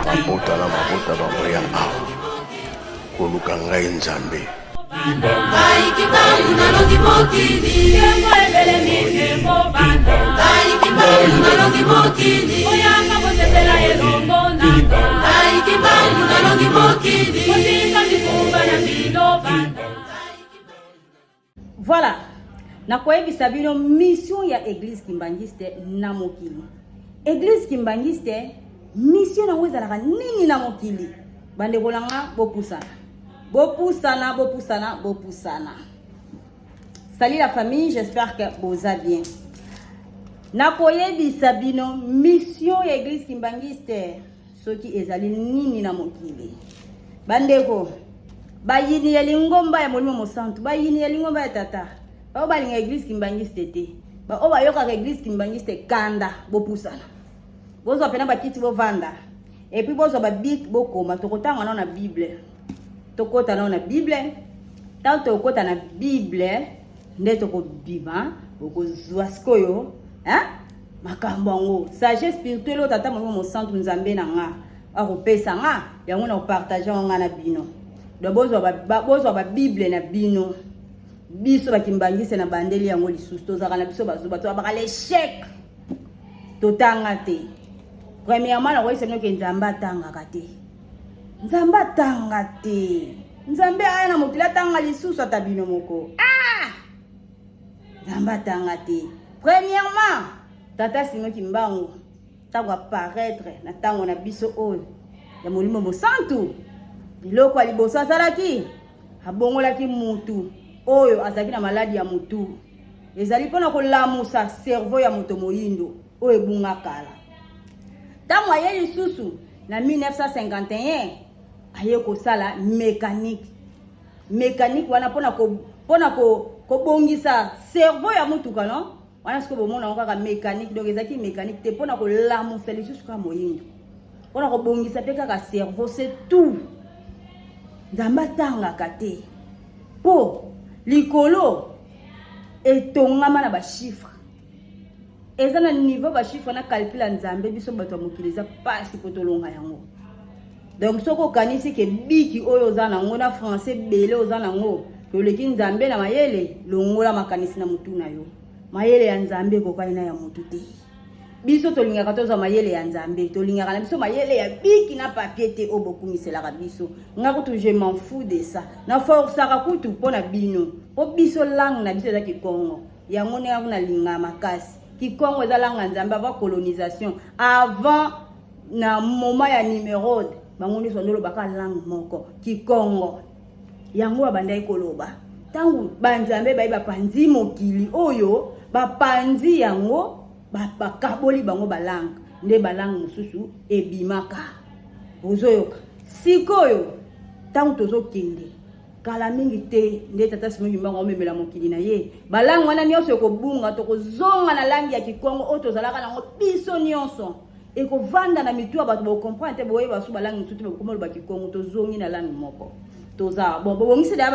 mabota na mabota bamoya awa koluka ngai nzambe Voilà. Nakoyebisa bino mission ya Église Kimbangiste na mokili. Église Kimbangiste mission na wezalaka nini na mokili? Bande kolanga bopusana. Bopusana. Salut la famille, j'espère que vous allez bien. Nakoyebisa bino mission ya Église Kimbangiste soki ezali nini na mokili. Bandeko bayini ya lingomba ya molimo mosantu, bayini ya lingomba ya tata. Ba balinga Église Kimbangiste te. Ba o bayoka Église Kimbangiste kanda bopusana. Bozo apena bakiti bo vanda. Et puis bozo ba bik bokoma tokotanga na Bible. Tokota na Bible. Tant tokota na Bible nde tokobima bokozwa skoyo, hein? Makambo ngo sagesse spirituelle tata molimo mosantu nzambe na nga. Akopesa nga yango na partager nga na bino. Do bozo ba Bible na bino. Biso bakimbangise na bandeli yango lisusu tozaka na biso bazuba to bakala échec totanga te. Premièrement la voice no ke nzamba tanga kate. Nzamba tanga te. Nzambe aya na mokila tanga lisusu atabino moko. Nzamba tanga te. Premièrement tata sino kimbango tango apparaître na tango na biso oyo ya molimo mosantu. Biloko alibosa salaki abongolaki mutu oyo azaki na maladi ya mutu. Ezali pona kolamusa cerveau ya moto moyindo oyo bunga kala. Tango aye lisusu na 1951 aye ko sala mécanique wana pona ko bongisa cerveau ya mutu kana wana siko bomona ngaka mécanique. Donc ezaki mécanique te pona ko lamusa lisusu ka moyindo pona ko bongisa pe kaka cerveau, c'est tout. Nzamba tanga kate po likolo etongama na ba chiffre. Eza na niveau ba chiffre na calcula nzambe biso bato mokiliza pasi potolonga yango. Donc soko kanisi ke biki oyo za na ngona français belé oza na ngo to leki nzambe na mayele longola makanisi na mutu na yo. Mayele ya nzambe ko kaina ya mutu te. Biso tolinga katoza mayele ya nzambe tolinga kana biso mayele ya biki na papier te obokumisela ka biso. Ngakutu je m'en fous de ça. Na force ka kutu pona bino. Po biso lang na biso za Kikongo. Yango ne na linga makasi. Kikongo za langa nzambe avant colonisation, avant na moment ya numéro bangoni sondolo baka lang moko Kikongo. Yango abandai koloba. Tangu banzambe bai bapanzi mokili oyo bapanzi yango bakaboli bango balang nde balang mususu ebimaka. Ozoyoka sikoyo tangu tozokende kala mingi te nde tata simo yimbango omemela mokili na ye balang wana nyonso ekobunga tokozonga na langi ya Kikongo oyo tozalaka nango biso nyonso ekovanda na mitu ya bato bokomprendre te boye basu balangi mususu te bokomolo ba Kikongo tozongi na langi moko toza bon bongisi da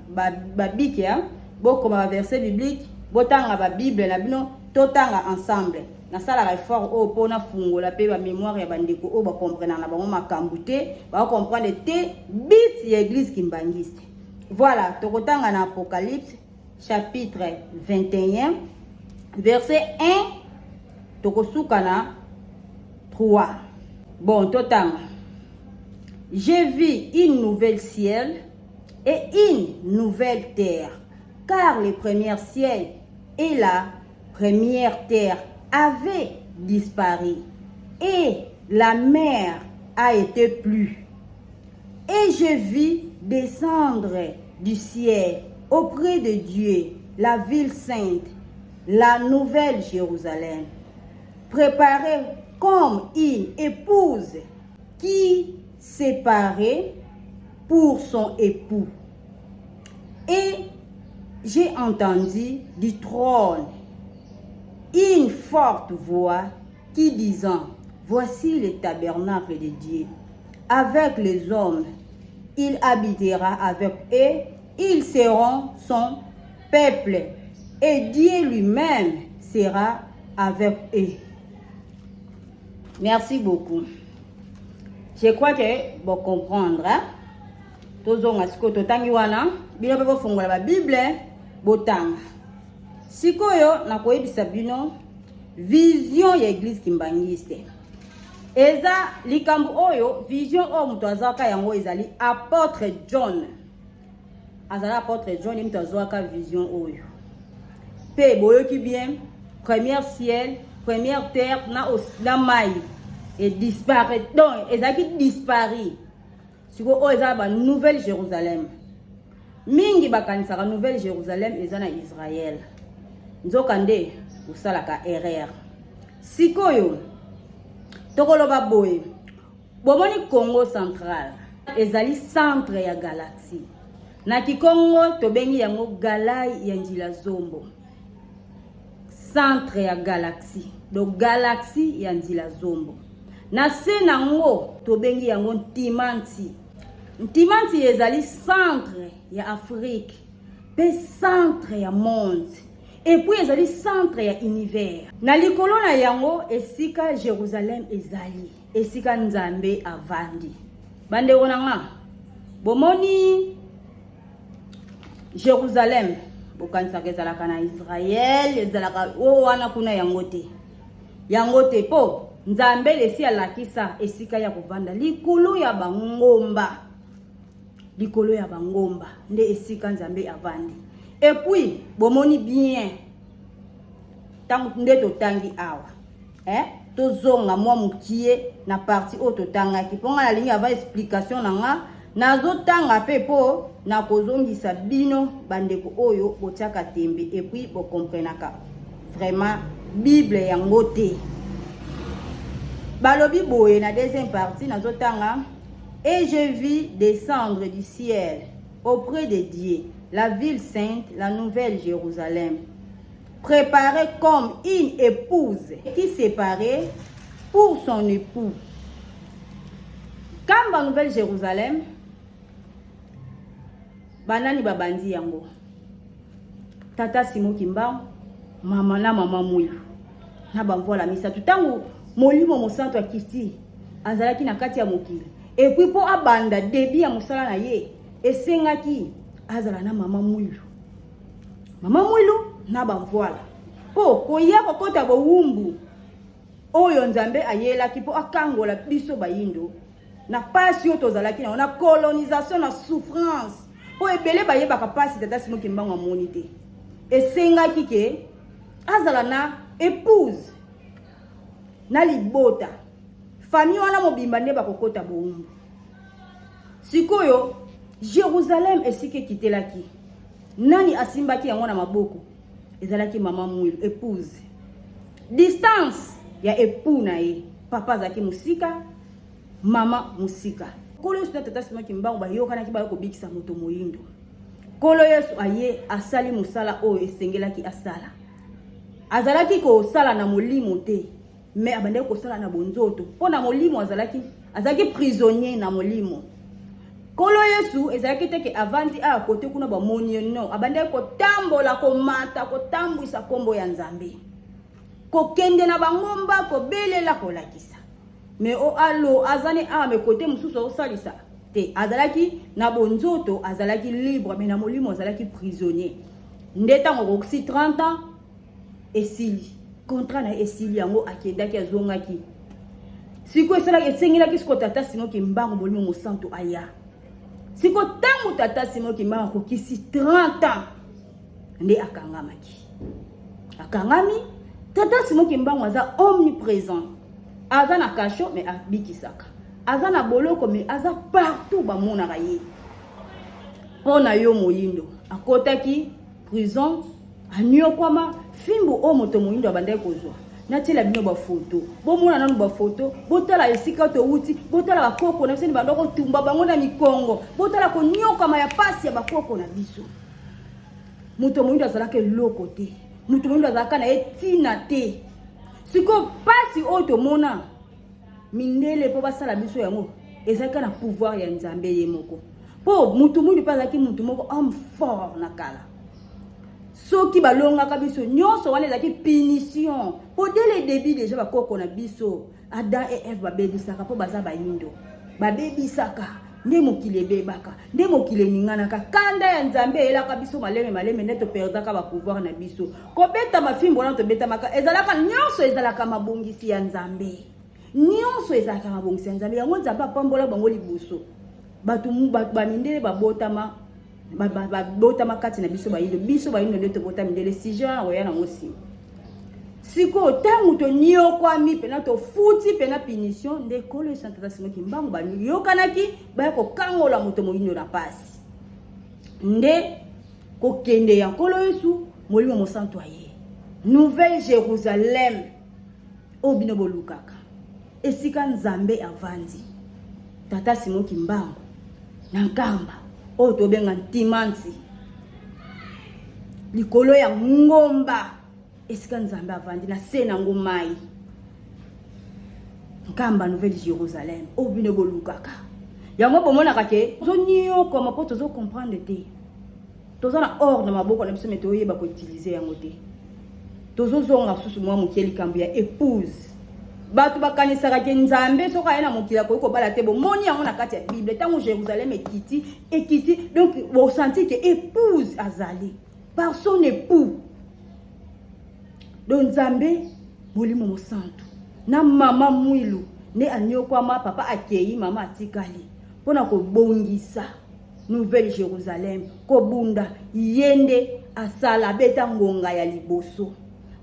ba biki ya bokoma ba verset biblique botanga ba Bible na bino totanga ensemble na sala réfort o pona fungola pe ba mémoire ya bandeko o ba comprendre na bango makambu te ba comprendre te bit ya Église Kimbangiste. Voilà, tokotanga na Apocalypse chapitre 21 verset 1 tokosuka na 3. Bon, totanga. J'ai vu une nouvelle ciel et une nouvelle terre, car le premier ciel et la première terre avaient disparu et la mer a été plus. Et je vis descendre du ciel auprès de Dieu la ville sainte, la nouvelle Jérusalem, préparée comme une épouse qui séparée pour son époux. Et j'ai entendu du trône une forte voix qui disant, voici le tabernacle de Dieu avec les hommes, il habitera avec eux, ils seront son peuple et Dieu lui-même sera avec eux. Merci beaucoup. Je crois que vous comprendre. Tozonga siko totangi wana bino pe bofungola ba Bible botanga. Sikoyo na koyebisa bino vision ya église kimbangiste. Eza likambu oyo vision o mutu azaka yango ezali apôtre John. Azala apôtre John mutu azaka vision oyo. Pe boyoki bien première ciel, première terre na mai et disparaît. Donc ezaki disparaît. Siko o eza ba Nouvelle Jérusalem. Mingi bakanisa ka Nouvelle Jérusalem eza na Israël. Nzokande usalaka erreur. Sikoyo tokoloba boye. Bomoni Congo central ezali centre ya galaxie. Na Kikongo tobengi yango galai ya njila zombo. Centre ya galaxie. Donc galaxie ya njila zombo. Na se nango tobengi yango Ntimanti. Ntimanti ezali centre ya Afrique, pe centre ya monde. Et puis ezali centre ya univers. Na likolo na yango esika Jérusalem ezali, esika Nzambe avandi. Bande onanga bomoni Jérusalem bokanisa ezalaka na Israël, ezalaka o wana kuna yango te. Yango te po Nzambe lesi alakisa esika ya kovanda likolo ya bangomba. Likolo ya bangomba nde esika Nzambe avandi. Et puis bomoni bien tangu nde totangi awa tozonga mwa mukie na parti o totanga ki ponga na ligne ava explication nanga nazotanga pe po na kozongisa bino bandeko oyo botiaka tembe et puis bo comprenaka vraiment Bible yango te. Balobi boye na deuxième partie nazotanga. Et je vis descendre du ciel auprès de Dieu la ville sainte, la nouvelle Jérusalem, préparée comme une épouse qui séparait pour son époux. Quand la nouvelle Jérusalem, banani babandi yango. Tata Simo Kimba, mama na mama mouyo. Na bamvola misa tutangu molimo mosanto ya kiti azalaki na kati ya mokili. Et puis pour abanda débit ya musala na ye esengaki azala na mama mwilu. Mama mwilu na bamvola. Po koya kokota bo wumbu. Oyo Nzambe ayelaki po akangola biso bayindo. Na pasi oto zalaki na colonisation na souffrance. Po ebele bayeba kapasi Tata Simo Kimba amoni te. Esengaki ke azala na épouse na libota. Famille wana mobimba ne bakokota boumbu. Sikoyo Jérusalem esike kitelaki. Nani asimbaki yango na maboko? Ezalaki mama mwilu, épouse. Distance ya époux na ye. Papa zaki musika, mama musika. Kolo Yesu na Tata Simo Kimba bayoka ki bayoko bikisa moto moyindo. Kolo Yesu aye asali musala oyo esengelaki asala. Azalaki ko sala na molimo te. Mais abande ko sala na bonzoto. Pona molimo azalaki prisonnier na molimo. Kolo Yesu ezalaki teke avandi a kote kuna ba monio no. Abande ko tambola ko mata ko tambwisa kombo ya Nzambe. Ko kende na bangomba ko belela ko lakisa. Mais o alo azane a me kote mususu o salisa. Te azalaki na bonzoto azalaki libre mais na molimo azalaki prisonnier. Ndeta ngoko 30 ans esili. Contrat na esili yango akendaki azongaki. Siko esala esengilaki siko Tata Simo Kimba molimo mosanto aya. Siko tangu Tata Simo Kimba ko kisi 30 ans nde akangamaki. Akangami Tata Simo Kimba aza omniprésent. Aza na kasho mais abikisaka. Aza na boloko mais aza partout ba mona ye. Pona yo moyindo akotaki prison anyokwama fimbo o moto moyindo abandai kozwa natela bino ba photo bomona nanu ba photo botala esika to wuti botala bakoko na biseni bandoko tumba bango na mikongo botala ko nyokama ya pasi ya bakoko na biso moto moyindo azalaka loko te moto moyindo azalaka na etina te siko pasi o to mona mindele po basala biso yango ezalaka na pouvoir ya Nzambe ye moko po moto moyindo pa azalaki moto moko homme fort na kala. Soki balonga kabiso nyonso wana ezaki punition. Po dès le début déjà bakoko na biso Adam et Eve babebisaka po baza bayindo. babebisaka nde mokili ebebaka nde mokili eninganaka kanda ya nzambe elaka biso maleme nde toperdaka bapouvoir na biso kobeta mafimbo wana tobetamaka ezalaka nyonso ezalaka mabongisi ya nzambe nyonso ezalaka mabongisi ya nzambe yango nzambe apambola bango liboso bato bamindele babotama kati na biso bayindo nde tobota mindele sije wana koya nango nsima siko tangu to nyokwami pena to futi pena punition nde kolo Santa Simoki Mbangu banyokanaki baya kokangola moto moyindo na pasi nde kokende ya kolo Yesu molimo mosantu aye Nouvelle Jérusalem obino bolukaka esika nzambe avandi Tata Simoki Mbangu na nkamba o tobenga ntimansi likolo ya ngomba esika nzambe avandi na se nango mai nkamba Nouvelle Jérusalem obino bolukaka yango bomonaka ke zonyoka mapo tozo comprendre te toza na ordre na maboko na biso meto oyeba ko utiliser yango te tozo zonga susu mwa mokeli kambu ya épouse batu bakanisaka ke nzambe soka yana mokila ko bala te bomoni yango na kati ya Bible tango Jérusalem ekiti donc vous sentez que épouse azali par son époux donc nzambe molimo mosantu na mama mwilu ne anyokwama papa akei mama atikali pona ko bongisa Nouvelle Jérusalem ko bunda yende asala beta ngonga ya liboso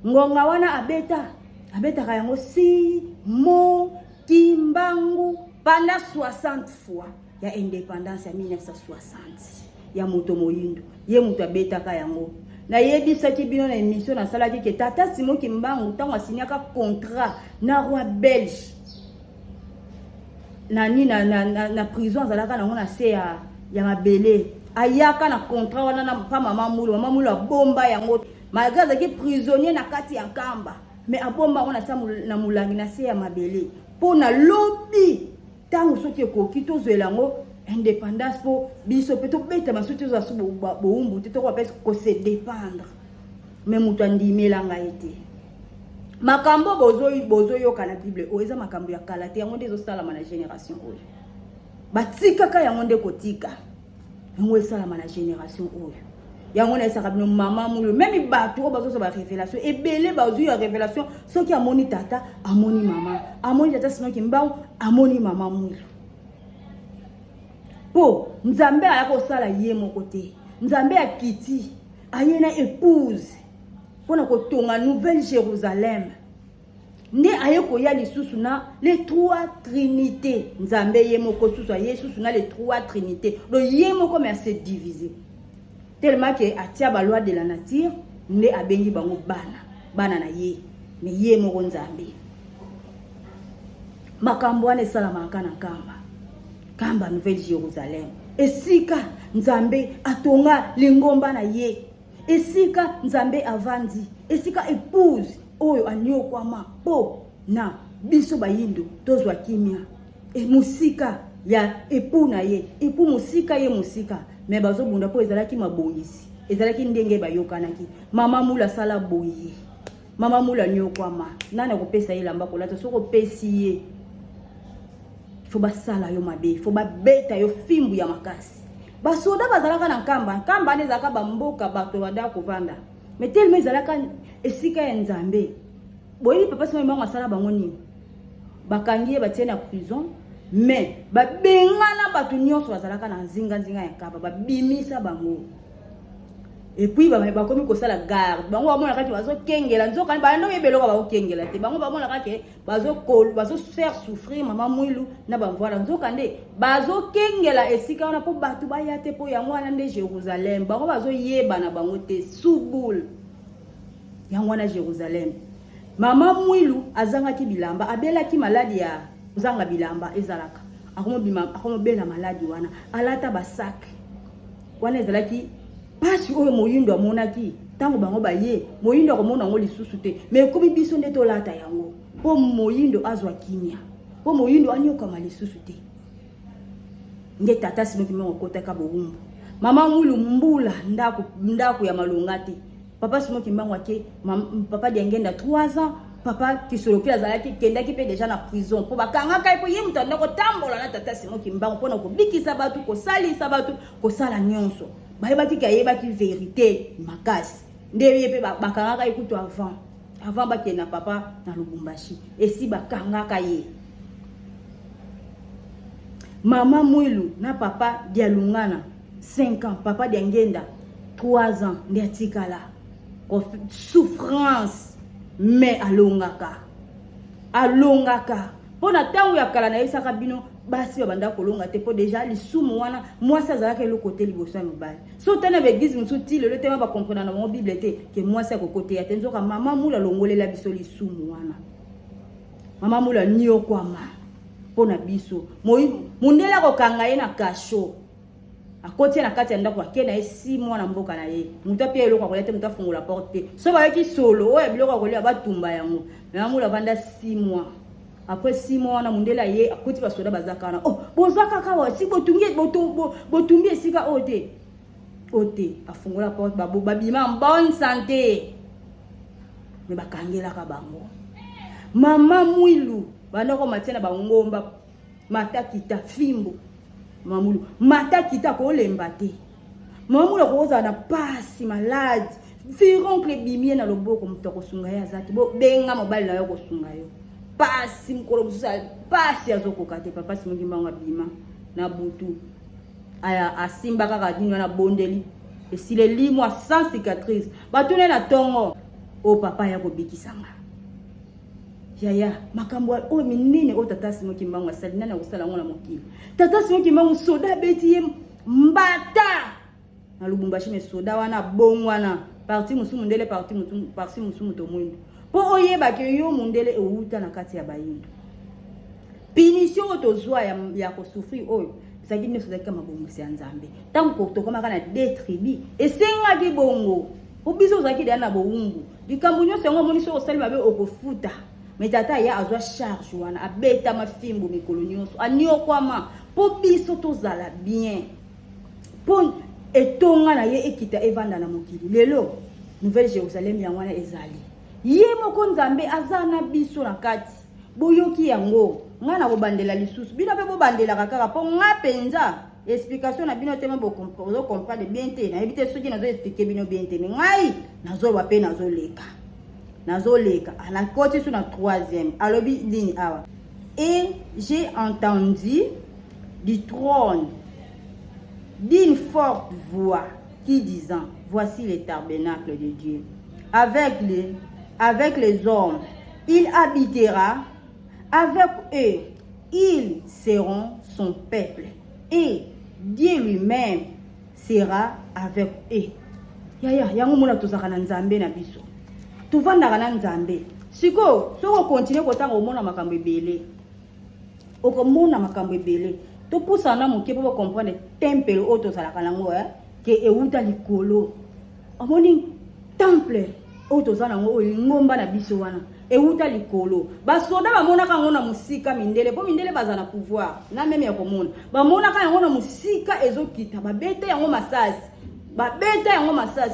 ngonga wana abeta kayango si mo kimbangu pendant 60 fois ya indépendance ya 1960 ya moto moyindo ye moto abeta kayango na yebisaki bino na émission na salaki ke Tata Simoki Mbangu tango asinyaka contrat na roi belge na prison azalaka nango na se ya mabele ayaka na contrat wana na pa mama mulu abomba yango malgré azalaki prisonnier na kati ya nkamba mais abomba wana sa na mulangi na se ya mabele po na lobi tango soki ekoki tozwela yango indépendance pour biso peto beta masuti zo asu boumbu te to ko pesa ko se dépendre mais mutu andimela ngaite makambo bozo yoka na Bible o eza makambo ya kala te yango ndezo sala na génération oyo batika ka yango nde kotika yango esala na génération oyo yango na esaka bino mama mulu même bato bazo so ba révélation ebele bazo ya révélation soki amoni tata amoni mama amoni Tata Simoki Mbangu amoni mama mulu po nzambe ayako sala ye moko te nzambe akiti ayena épouse pona ko tonga Nouvelle Jérusalem nde ayeko ya lisusu na les trois trinités nzambe ye moko susu yesusu na les trois trinités do ye moko mais c'est divisé tellement que atia ba loi de la nature nde abengi bango bana na ye mais ye moko nzambe makambo ane sala makana kamba Nouvelle Jérusalem esika nzambe atonga lingomba na ye esika nzambe avandi esika épouse oyo anyokwama po na biso bayindo tozwa kimia musika ya époux na ye époux musika ye musika mais bazobunda po ezalaki mabongisi ezalaki ndenge bayokanaki mama mula sala boye mama mula nyokwama nana kopesa ye lamba kolata soko pesi ye faut basala yo mabe faut babeta yo fimbu ya makasi basoda bazalaka na nkamba ne zaka bamboka bato bada kovanda mais tellement ezalaka esika ya nzambe boyi papa Simoki Mbangu asala bango nini bakangi batie na prison mais babengana bato nyonso bazalaka na nzinga ya nkamba babimisa bango et puis bakomi kosala garde bango bamona kati bazo kengela nzoka bando yebeloka bazo kengela te bango bamona kati bazo faire souffrir mama mwilu na bamvola nzoka nde bazo kengela esika wana po bato bayate po yango wana nde Jérusalem bango bazo yeba na bango te subul yango wana Jérusalem mama mwilu azangaki bilamba abelaki maladi ya zanga bilamba ezalaka akomo bela maladi wana alata basak wana ezalaki pasi oyo moyindo amonaki tango bango baye moyindo akomona ngo lisusu te mais komi biso nde tolata yango po moyindo azwa kimia po moyindo anyoka lisusu te nge Tata Simoki Mbangu kotaka boumbu mama mwilu mbula ndako ya malonga te papa Simoki Mbangu ake papa diangenda 3 ans papa Kisoloki azalaki kendaki pe déjà na prison po bakangaka po ye mutanda ko tambola na tata Simon Kimbangu pona ko bikisa batu ko salisa batu ko sala nyonso bayebaki kayebaki vérité makasi ndeye pe bakangaka ekutu avant bakena papa na Lubumbashi esi bakangaka ye Mama Mwilu na papa Dialungana 5 ans, papa Diangenda 3 ans, ndiatikala. Souffrance, mais alongaka. Pona tangu ya kala na yebisa kabino basi babanda kolonga te po déjà lisumu wana moi ça zala ke le côté liboso mobali. So tana begize musuti le tema ba comprendre na mo Bible te que moi ça ko côté ya tenzo ka mama mula longolela biso lisumu wana. Mama mula niyo kwama. Pona biso mundela ko kanga ye na kasho akoti na kati ya ndako akena ye 6 mois na mboka na ye muta pia eloko akolia te muta fungola porte so ba yaki solo oya biloko akolia batumba yango na mula vanda 6 mois après 6 mois na mundela ye akoti basoda bazakana oh bozaka kawa si botungi botumbi esika ote afungola porte babima en bonne santé me bakangela ka bango Mama Mwilu banoko matiana bangomba matakita fimbo mamulu matakita ko lembate mamulu ko za na pasi malade vironcle bimie na loboko mutoko sunga ya zati bo benga mobali na yo ko sunga yo pasi mkolo busa pasi azoko kate papa Simon Kimbangu bima na butu aya asimba kaka dinyo na bondeli esile limwa sans cicatrice batune na tongo o papa ya ko bikisanga Yaya, makambo o minene o tata Simon Kimbangu asali nana kusala ngona mokili. Tata Simon Kimbangu soda beti mbata. Na Lubumbashi me soda wana bongwana. Parti musu mundele parti musu muto mwindo. Po oyeba ke yo mundele euta na kati ya bayindo. Punition tozwa ya ko souffrir oyo. Saki ne soda kama bongo se nzambe. Tango to koma kana detribi esenga ki bongo. Obiso zaki dana boumbu. Dikambunyo sengo moniso osali mabe okofuta. Mais tata ya azwa charge wana abeta mafimbo mikolo nyonso anio kwama po biso tozala bien po etonga na ye ekita evanda na mokili lelo Nouvelle Jérusalem ya wana ezali ye moko nzambe azana biso na kati boyoki yango ngana ko bandela lisusu bino pe bo bandela kaka po nga penza explication na bino tema bo comprendre bien te na ebite soki nazo expliquer bino bien te ngai nazo ba pe nazo leka à la côté sur la 3e alobi ligne awa et j'ai entendu du trône d'une forte voix qui disant voici le tabernacle de Dieu avec les hommes il habitera avec eux ils seront son peuple et Dieu lui-même sera avec eux yango mona tozaka na nzambe na biso tuvanda na nzambe siko soko continue kotanga omona makambo ebele okomona makambo ebele to pusana moke po comprendre temple o to sala kana ngo ke euta likolo omoni temple o to sala ngo ngomba na biso wana euta likolo basoda bamona ka ngona musika mindele po mindele bazana pouvoir na meme ya komona bamona ka ngona musika ezokita babete yango masasi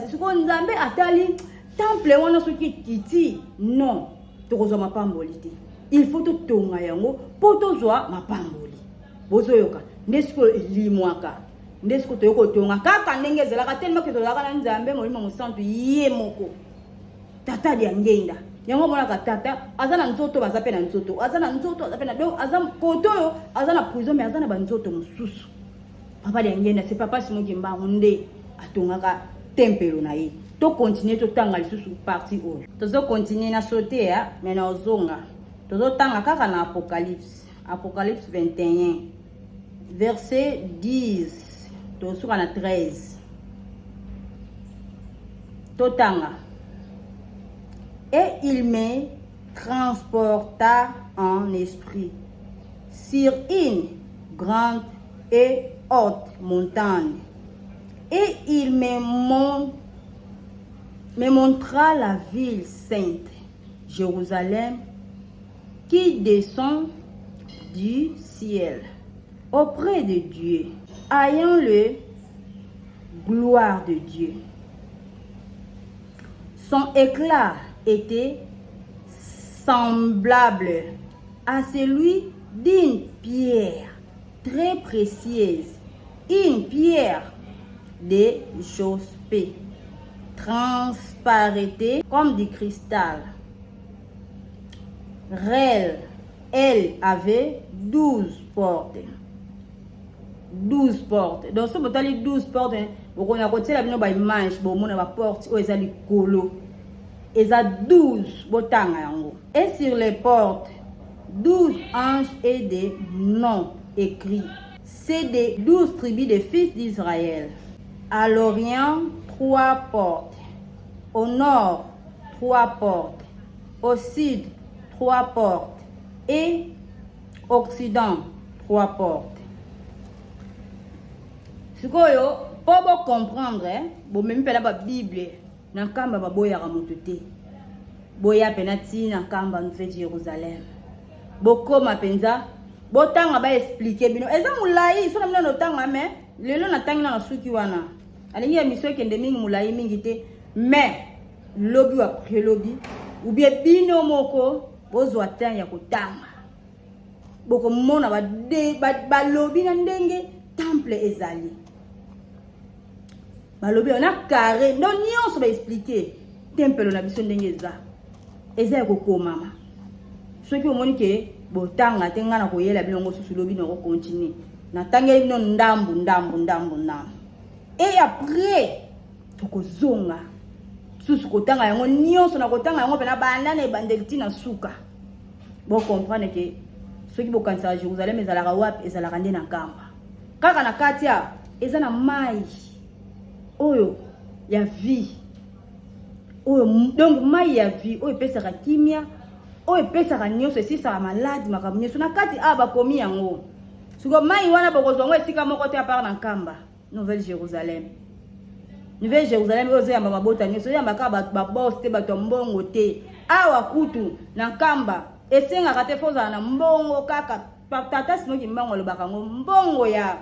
siko nzambe atali temple wana soki kiti non tokozwa mapamboli te il faut to tonga yango po tozwa mapamboli bozoyoka ndesiko limwaka ndesiko toyoko tonga kaka ndenge ezalaka tellement que tozalaka na nzambe molimo mosantu ye moko tata Diangenda yango monaka tata aza na nzoto baza pe na nzoto aza na nzoto aza pe na donc aza kotoyo aza na prison mais aza na banzoto mosusu papa Diangenda c'est papa Simon Kimbangu nde atongaka tempelo na ye to continuer to tanga lisusu parti oyo tozo continuer na sauter ya mais na ozonga tozo tanga kaka na Apocalypse 21 verset 10 to suka na 13 to tanga et il me transporta en esprit sur une grande et haute montagne et il me montra la ville sainte, Jérusalem, qui descend du ciel, auprès de Dieu, ayant le gloire de Dieu. Son éclat était semblable à celui d'une pierre très précieuse, une pierre de jaspe, transparente comme du cristal. Elle avait 12 portes. 12 portes. Donc, si vous avez 12 portes, vous avez une image, vous avez une porte, vous avez une colo. Il a 12 botans. Et sur les portes, 12 anges et des noms écrits. C'est des 12 tribus des fils d'Israël. À l'Orient, 3 portes. Au nord, 3 portes. Au sud, 3 portes. Et Occident, 3 portes. Ce que pour comprendre, vous même pas la Bible, dans le camp de Boya Ramototé. Boya Penati, dans le camp de Jérusalem. Boko Mapenza, Botang va expliquer. Et ça, moulaï, ils sont dans le temps, mais le long n'a pas de soukiwana. Alors, il y a une mission qui est de moulaï mingité, mais lobby après lobby, ou bien bino moko, bozo atteint yakotanga. Boko mona ba lobby na ndenge temple ezali. Ba lobby on a carré, non nyonso ba expliquer. Temple na biso ndenge eza. Eza yako mama. Ceux qui ont dit que botanga tenga na koyela bilongo susu lobby na ko continuer. Na tangeli no ndambu. Et après tokozonga susu kotanga yango nyonso na kotanga yango pena bandana ebandeliti na suka. Bon comprendre que ceux qui bokanisa à Jérusalem ezalaka wapi ezalaka nde na kamba. Kaka na katia eza na mai oyo ya vie. Oyo donc mai ya vie oyo pesaka kimia oyo pesaka nyonso esisa maladi makambo nyonso na kati aba komi yango. Suko mai wana bokozongo esika moko te apart na kamba. Nouvelle Jérusalem. Nouvelle Jérusalem oyo yamba mabota nyonso yamba ka ba boss te bato mbongo te. Awa kutu na kamba esengaka te foza na mbongo kaka tata sinoki mbongo lobaka ngo mbongo ya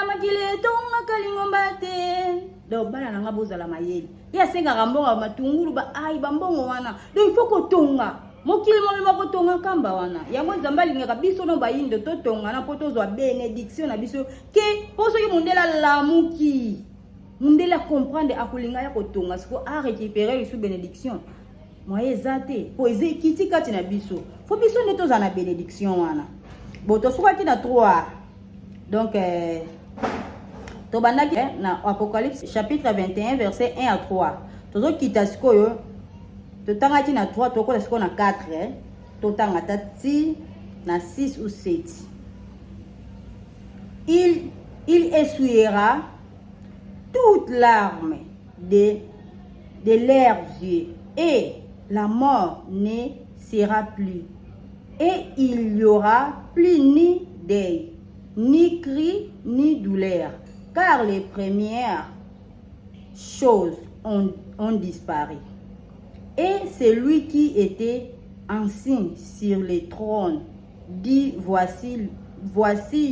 makile tonga kalingomba te. Donc bana nanga bozala mayeli. Ya sengaka mbongo matungulu ba ai ba mbongo wana. Donc il faut ko tonga. Mokili mo ba ko tonga kamba wana. Yango nzamba lingaka biso no ba yindo to tonga na poto zo bénédiction na biso ke poso ki mundela lamuki. Mundela comprendre akulinga ya ko tonga siko a récupérer sous bénédiction. Moye zate poésie kiti kati na biso. Fo biso neto za na bénédiction wana. Boto soka ki na 3. Donc tobandaki na Apocalypse chapitre 21 verset 1 à 3. Tozo kita sikoyo totangaki na 3 toko siko na 4 totanga tati na 6 ou 7. Il essuiera toute larme de leurs yeux et la mort ne sera plus. Et il n'y aura plus ni deuil, ni cri, ni douleur, car les premières choses ont disparu. Et celui qui était assis sur le trône dit, voici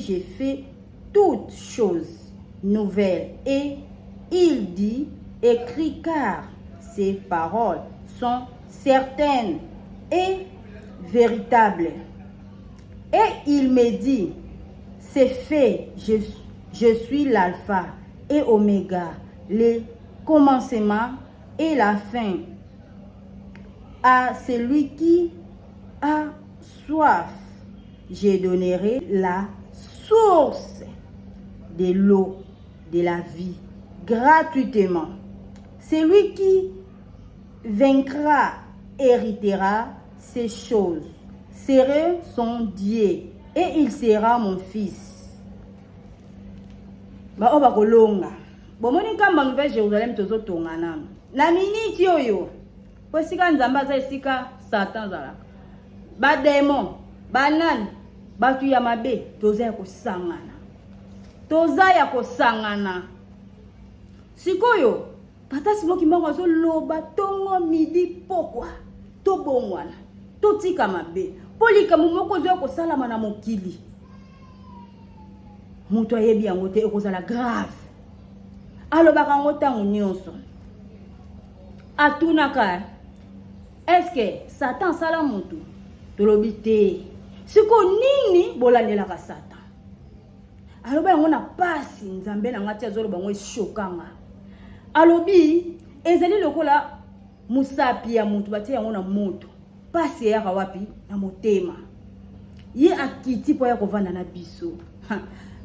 j'ai fait toutes choses nouvelles. Et il dit, écris, car ces paroles sont certaines et véritables. Et il me dit, c'est fait, je suis l'alpha et oméga, le commencement et la fin. À celui qui a soif, je donnerai la source de l'eau de la vie gratuitement. Celui qui vaincra héritera ces choses, sera son Dieu et il sera mon fils. Ba oba kolonga. Bomoni kamba Nouvelle Jérusalem tozo tongana. Na miniti oyo. Po sika nzamba za sika Satan zala. Ba démon, banan, batu ya mabe toza ya kosangana. Toza ya kosangana. Sikoyo tata simoki mbango zo loba tongo midi pokwa. To bongwana. To tika mabe. Polika mumoko zo ko salama na mokili. Muto ayebi yango te ekozala grave. Alo baka ngo tango nyonso. Atunaka Est-ce que Satan sala mutu? Tolobi te. Siko nini bolandelaka Satan? Alobi yango na pasi nzambe na ngati azolo bango shokanga. Alobi ezali lokola musapi ya mutu batie yango na moto. Pasi ya wapi na motema. Ye akiti po ya kovanda na biso.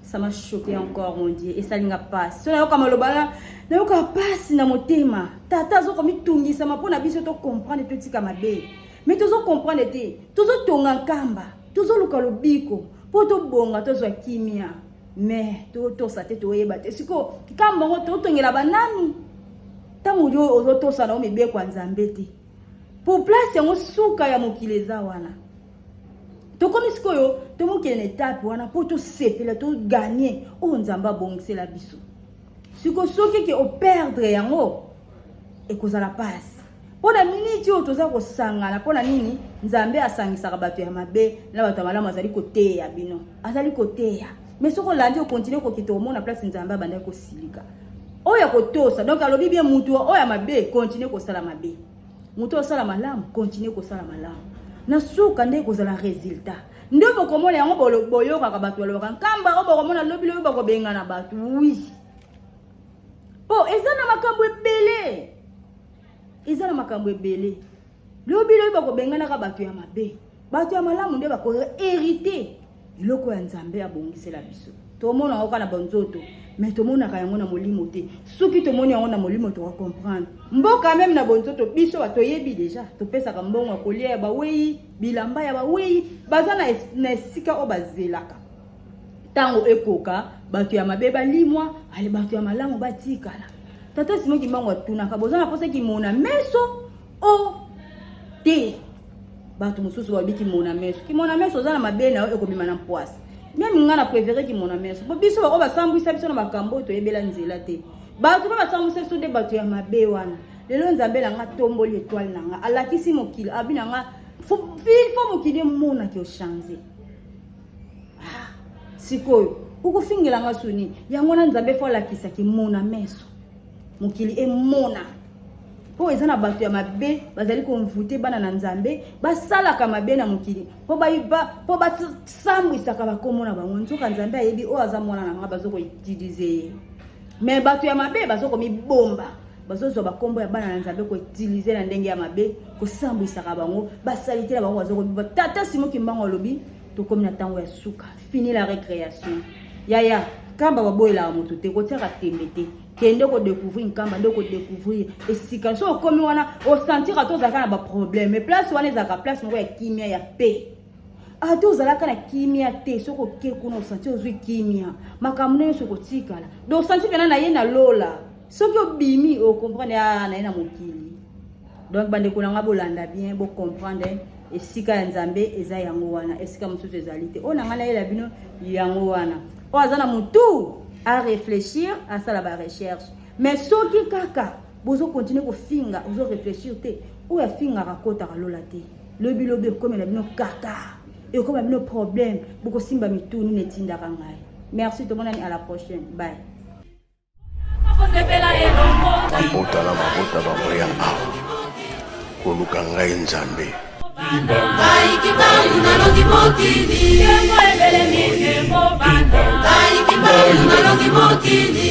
Ça m'a choqué encore mon Dieu. Et ça linga passe. So na yoka malobala, na yoka passe na motema. Tata zo komi tungi sama po na biso to comprendre to tika mabe. Mais to zo comprendre te. To zo tonga kamba. To zo luka lobiko. Po to bonga to zo kimia. Mais to sa te to yeba te. Siko kamba ngo to tongela banani. Tango yo ozo to sa na o mebe kwa nzambe te. Pour place yango suka ya mokileza wana. To comme sikoyo to mo kene étape wana pour to sepela to gagner o nzamba bongise la biso. Siko soki ke o perdre yango e kozala passe. Pona minute o toza ko sangana pona nini nzambe asangisa bato ya mabe na bato malamu azali kote ya bino. Azali kote ya. Mais soko landi o continuer ko kito mo na place nzamba banda ko silika. Oya ko tosa donc alobi bien mutu oya mabe continuer ko sala mabe. Mutu o sala malamu continuer ko sala malamu. Na suka nde kozala résultat. Nde bokomona yango boyoka ka bato baloka nkamba o bokomona lobi lobi bakobenga na bato. Oui. Po ezana makambo ebele. Ezana makambo ebele. Lobi lobi bakobenga na ka bato ya mabe. Bato ya malamu nde bako hériter. Iloko ya nzambe abongisela biso. Tomona oka na bonzoto. Mais tomona ka yango na molimo te. Soki tomoni yango na molimo to comprendre. Mboka même na bonzoto biso bato yebi déjà. To pesa ka mbongo kolia ya bawei, bilamba ya bawei, bazana na sika o bazelaka. Tango ekoka, bato ya mabe balimwa, ale bato ya malamu batikala. Tata simo ki mbango tuna ka bozana posa ki mona meso o te. Bato mususu babiki mona meso. Ki mona meso zana mabe na ekobima na poisse. Même ngana préféré ki mona meso. Bo biso ba sambwisa biso na makambo to yebela nzela te. Bato ba sambwisa biso de bato ya mabe wana. Lelo nzambe na nga tomboli étoile na nga. Alakisi mokili abina nga faut mokili mona ki o changer. Ah, sikoyo uko fingela nga suni. Yango na nzambe fo lakisa ki mona meso. Mokili e mona. Po ezana bato ya mabe bazali ko mvute bana na nzambe basala ka mabe na mokili po ba sambwisa ka bakomona bango nzoka nzambe ayebi o azamona na nga bazoko utiliser. Mais bato ya mabe bazoko mi bomba bazozo bakombo ya bana na nzambe ko utiliser na ndenge ya mabe ko sambwisa ka bango basalite na bango bazoko tata simo kimbango lobi to komi na tango ya suka fini la récréation yaya kamba baboyela moto te ko tiaka tembe te kende ko découvrir nkamba ndeko découvrir esika so komi wana o sentir ato zaka na ba problème mais place wana ezaka place moko ya kimia ya paix ato zalaka na kimia te soko ke kuna o sentir ozwi kimia makamune nso ko tikala do sentir pena na ye na lola soki obimi o comprendre na ye na mokili donc bande ko nga bolanda bien bo comprendre esika ya nzambe eza yango wana esika mosusu ezali te o na ngana ye la bino yango wana o azana mutu à réfléchir à ça la recherche mais soki kaka bozo continuer ko finga ozo réfléchir te ou ya finga rakota kalola te le bilobe comme la bino kaka et comme la bino problème boko simba mituni netinda kangai merci tout le monde à la prochaine bye mabota bamoya koluka ngai nzambe Kibangu nalongi mokili Kembo ebele mi kembo banda Kibangu nalongi mokili